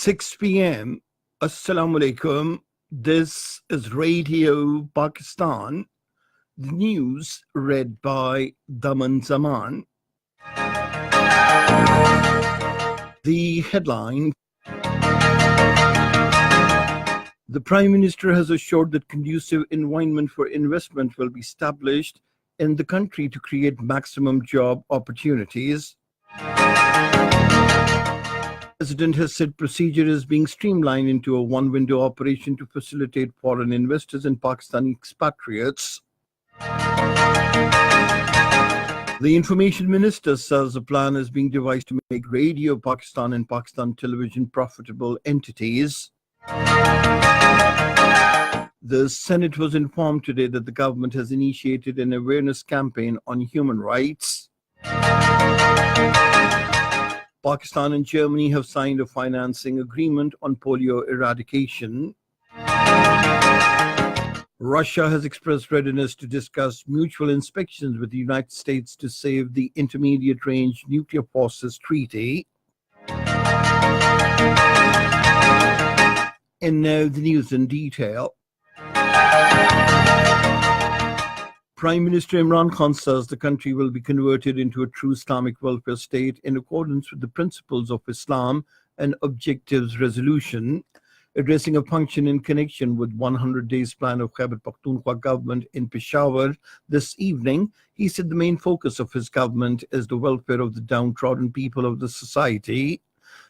6 p.m. Assalamu alaikum. This is Radio Pakistan. The news read by Daman Zaman. The headline: the Prime Minister has assured that conducive environment for investment will be established in the country to create maximum job opportunities. The President has said procedure is being streamlined into a one-window operation to facilitate foreign investors and Pakistani expatriates. The Information Minister says a plan is being devised to make Radio Pakistan and Pakistan Television profitable entities. The Senate was informed today that the government has initiated an awareness campaign on human rights. Pakistan and Germany have signed a financing agreement on polio eradication. Russia has expressed readiness to discuss mutual inspections with the United States to save the Intermediate Range Nuclear Forces Treaty. And now the news in detail. Prime Minister Imran Khan says the country will be converted into a true Islamic welfare state in accordance with the principles of Islam and objectives resolution. Addressing a function in connection with 100 days plan of Khyber Pakhtunkhwa government in Peshawar this evening, he said the main focus of his government is the welfare of the downtrodden people of the society.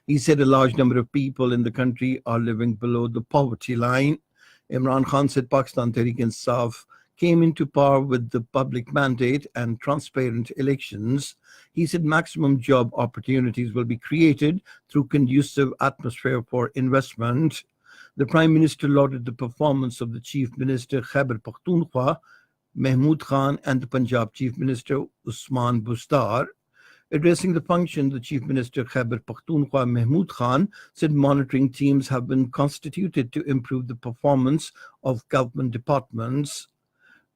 He said a large number of people in the country are living below the poverty line. Imran Khan said Pakistan Tehreek-e-Insaf came into power with the public mandate and transparent elections. He said maximum job opportunities will be created through conducive atmosphere for investment. The Prime Minister lauded the performance of the Chief Minister Khyber Pakhtunkhwa, Mahmood Khan, and the Punjab Chief Minister Usman Bustar. Addressing the function, the Chief Minister Khyber Pakhtunkhwa, Mahmood Khan, said monitoring teams have been constituted to improve the performance of government departments.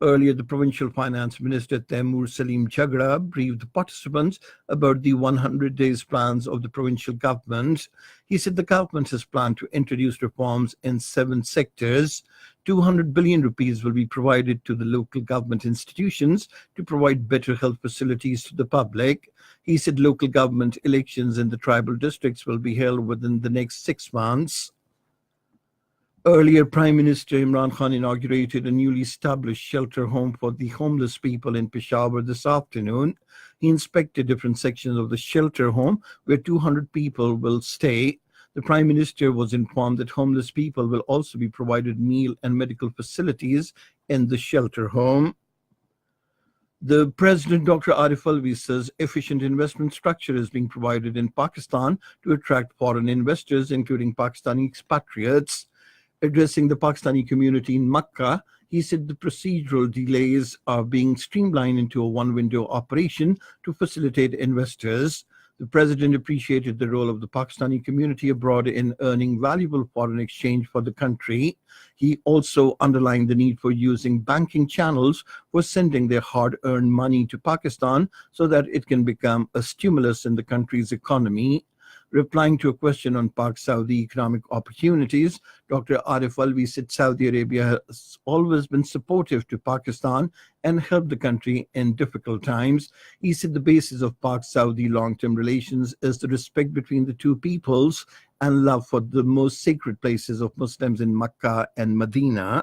Earlier, the Provincial Finance Minister Taimur Salim Jhagra briefed the participants about the 100 days plans of the provincial government. He said the government has planned to introduce reforms in 7 sectors. 200 billion rupees will be provided to the local government institutions to provide better health facilities to the public. He said local government elections in the tribal districts will be held within the next 6 months. Earlier, Prime Minister Imran Khan inaugurated a newly established shelter home for the homeless people in Peshawar this afternoon. He inspected different sections of the shelter home where 200 people will stay. The Prime Minister was informed that homeless people will also be provided meal and medical facilities in the shelter home. The President, Dr. Arif Alvi, says efficient investment structure is being provided in Pakistan to attract foreign investors, including Pakistani expatriates. Addressing the Pakistani community in Makkah, he said the procedural delays are being streamlined into a one-window operation to facilitate investors. The President appreciated the role of the Pakistani community abroad in earning valuable foreign exchange for the country. He also underlined the need for using banking channels for sending their hard-earned money to Pakistan so that it can become a stimulus in the country's economy. Replying to a question on Pak-Saudi economic opportunities, Dr. Arif Alvi said Saudi Arabia has always been supportive to Pakistan and helped the country in difficult times. He said the basis of Pak-Saudi long-term relations is the respect between the two peoples and love for the most sacred places of Muslims in Makkah and Medina.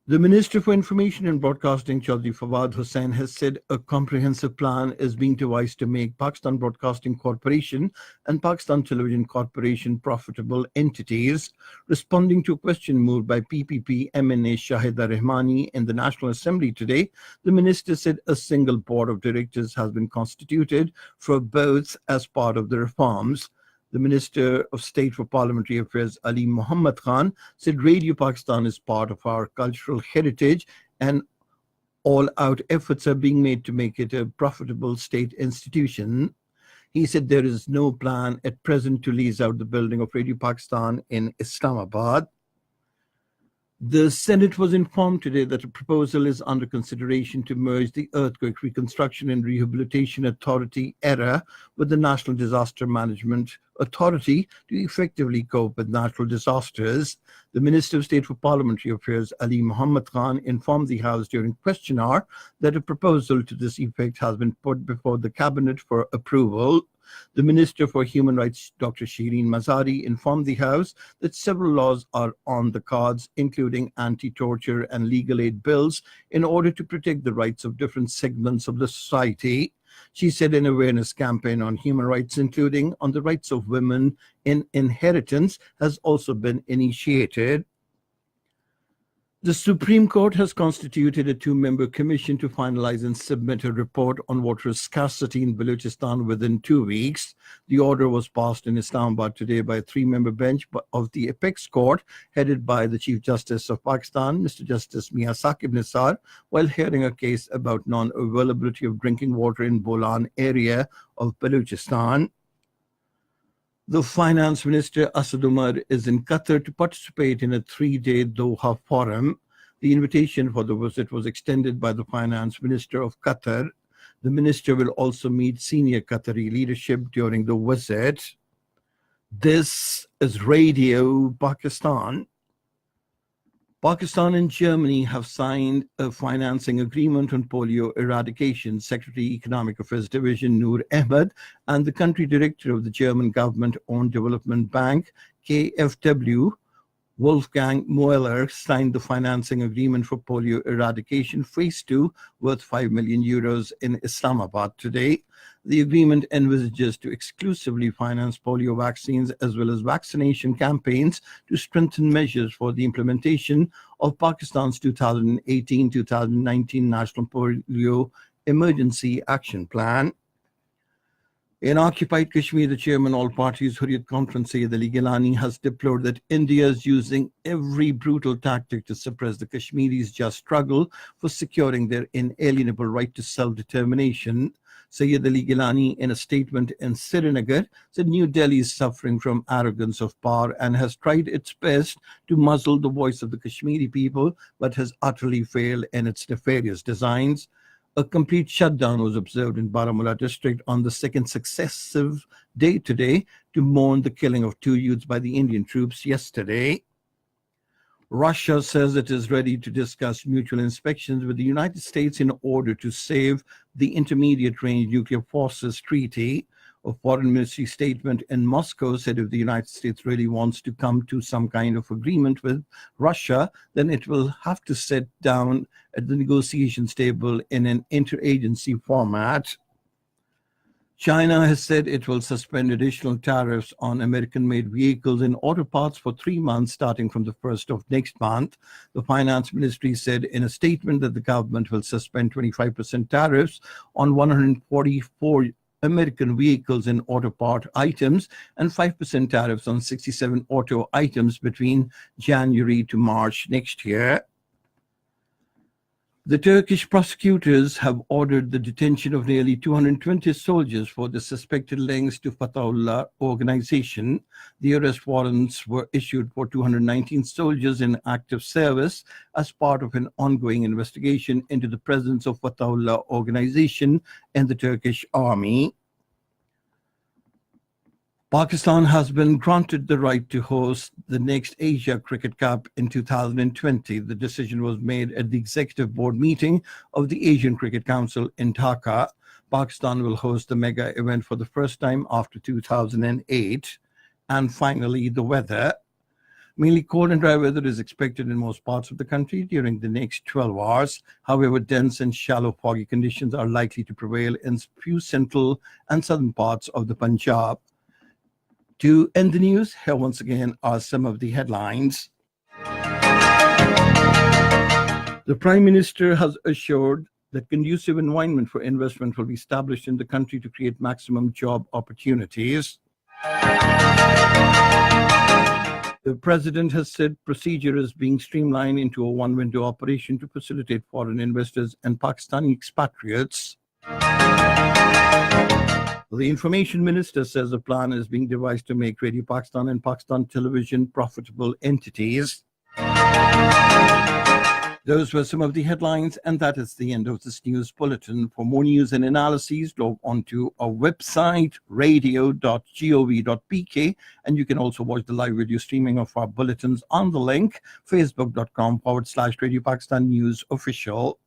The Minister for Information and Broadcasting, Chaudhry Fawad Hussain, has said a comprehensive plan is being devised to make Pakistan Broadcasting Corporation and Pakistan Television Corporation profitable entities. Responding to a question moved by PPP MNA Shahida Rahmani in the National Assembly today, the Minister said a single board of directors has been constituted for both as part of the reforms. The Minister of State for Parliamentary Affairs, Ali Muhammad Khan, said Radio Pakistan is part of our cultural heritage and all-out efforts are being made to make it a profitable state institution. He said there is no plan at present to lease out the building of Radio Pakistan in Islamabad. The Senate was informed today that a proposal is under consideration to merge the Earthquake Reconstruction and Rehabilitation Authority (ERA) with the National Disaster Management Authority to effectively cope with natural disasters. The Minister of State for Parliamentary Affairs, Ali Muhammad Khan, informed the House during question hour that a proposal to this effect has been put before the Cabinet for approval. The Minister for Human Rights, Dr. Shireen Mazari, informed the House that several laws are on the cards, including anti-torture and legal aid bills, in order to protect the rights of different segments of the society. She said an awareness campaign on human rights, including on the rights of women in inheritance, has also been initiated. The Supreme Court has constituted a two-member commission to finalize and submit a report on water scarcity in Balochistan within 2 weeks. The order was passed in Islamabad today by a three-member bench of the Apex Court, headed by the Chief Justice of Pakistan, Mr. Justice Mia Saqib Nisar, while hearing a case about non-availability of drinking water in Bolan area of Balochistan. The Finance Minister Asad Umar is in Qatar to participate in a 3-day Doha forum. The invitation for the visit was extended by the Finance Minister of Qatar. The minister will also meet senior Qatari leadership during the visit. This is Radio Pakistan. Pakistan and Germany have signed a financing agreement on polio eradication. Secretary Economic Affairs Division Noor Ahmed and the country director of the German government-owned development bank, KfW, Wolfgang Mueller, signed the financing agreement for polio eradication phase 2 worth 5 million euros in Islamabad today. The agreement envisages to exclusively finance polio vaccines as well as vaccination campaigns to strengthen measures for the implementation of Pakistan's 2018-2019 National Polio Emergency Action Plan. In occupied Kashmir, the chairman of all parties, Hurriyat Conference, Sayyid Ali Gilani, has deplored that India is using every brutal tactic to suppress the Kashmiris' just struggle for securing their inalienable right to self-determination. Sayyid Ali Gilani, in a statement in Srinagar, said New Delhi is suffering from arrogance of power and has tried its best to muzzle the voice of the Kashmiri people, but has utterly failed in its nefarious designs. A complete shutdown was observed in Baramulla district on the second successive day today to mourn the killing of 2 youths by the Indian troops yesterday. Russia says it is ready to discuss mutual inspections with the United States in order to save the Intermediate Range Nuclear Forces Treaty. A foreign ministry statement in Moscow said if the United States really wants to come to some kind of agreement with Russia, then it will have to sit down at the negotiations table in an interagency format. China has said it will suspend additional tariffs on American-made vehicles and auto parts for 3 months starting from the 1st of next month. The Finance Ministry said in a statement that the government will suspend 25% tariffs on 144 American vehicles and auto part items and 5% tariffs on 67 auto items between January to March next year. The Turkish prosecutors have ordered the detention of nearly 220 soldiers for the suspected links to Fatahullah organization. The arrest warrants were issued for 219 soldiers in active service as part of an ongoing investigation into the presence of Fatahullah organization in the Turkish army. Pakistan has been granted the right to host the next Asia Cricket Cup in 2020. The decision was made at the executive board meeting of the Asian Cricket Council in Dhaka. Pakistan will host the mega event for the first time after 2008. And finally, the weather. Mainly cold and dry weather is expected in most parts of the country during the next 12 hours. However, dense and shallow foggy conditions are likely to prevail in few central and southern parts of the Punjab. To end the news, here once again are some of the headlines. The Prime Minister has assured that conducive environment for investment will be established in the country to create maximum job opportunities. The President has said procedure is being streamlined into a one-window operation to facilitate foreign investors and Pakistani expatriates. The Information Minister says a plan is being devised to make Radio Pakistan and Pakistan Television profitable entities. Those were some of the headlines, and that is the end of this news bulletin. For more news and analyses, log on to our website, radio.gov.pk, and you can also watch the live video streaming of our bulletins on the link, facebook.com/Radio Pakistan News Official.